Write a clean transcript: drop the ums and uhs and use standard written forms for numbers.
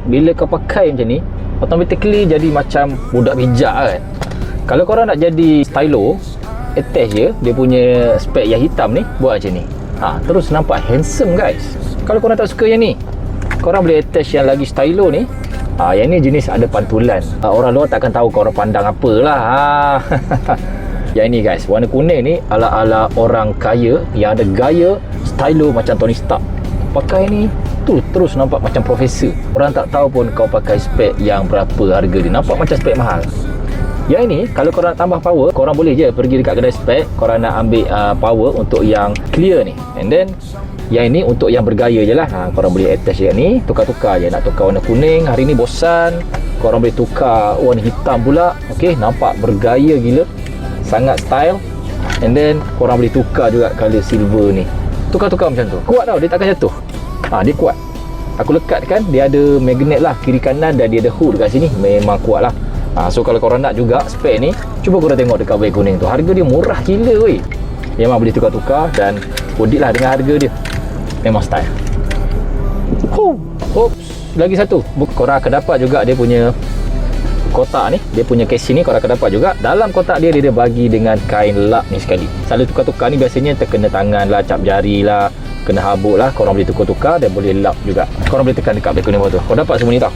bila kau pakai macam ni, automatically jadi macam budak bijak kan. Kalau korang nak jadi stylo, attach je dia punya spek yang hitam ni, buat macam ni. Terus nampak handsome guys. Kalau korang tak suka yang ni, korang boleh attach yang lagi stylo ni. Yang ni jenis ada pantulan. Orang luar takkan tahu korang pandang apalah. Yang ini guys, warna kuning ni ala-ala orang kaya yang ada gaya stylo macam Tony Stark. Pakai ni tu terus nampak macam profesor. Orang tak tahu pun kau pakai spek yang berapa harga dia. Nampak macam spek mahal. Yang ini kalau korang nak tambah power, korang boleh je pergi dekat kedai spek, korang nak ambil power untuk yang clear ni. And then yang ini untuk yang bergaya je lah. Korang boleh attach yang ni, tukar-tukar je. Nak tukar warna kuning, hari ni bosan, korang boleh tukar warna hitam pula. Okey, nampak bergaya gila, sangat style. And then korang boleh tukar juga color silver ni. Tukar-tukar macam tu. Kuat tau, dia takkan jatuh. Dia kuat. Aku lekatkan, dia ada magnet lah kiri kanan dan dia ada hook dekat sini. Memang kuat lah. So kalau korang nak juga spek ni, cuba korang tengok dekat beg kuning tu. Harga dia murah gila weh. Memang boleh tukar-tukar dan audit lah dengan harga dia. Memang style. Oops, lagi satu. Korang akan dapat juga dia punya kotak ni, dia punya casing ni korang akan dapat juga. Dalam kotak dia bagi dengan kain lap ni sekali. Selalu tukar-tukar ni biasanya terkena tangan lah, cap jari lah, kena habuk lah. Korang boleh tukar-tukar dan boleh lap juga. Korang boleh tekan dekat beg kuning bawah tu. Korang dapat semua ni tau.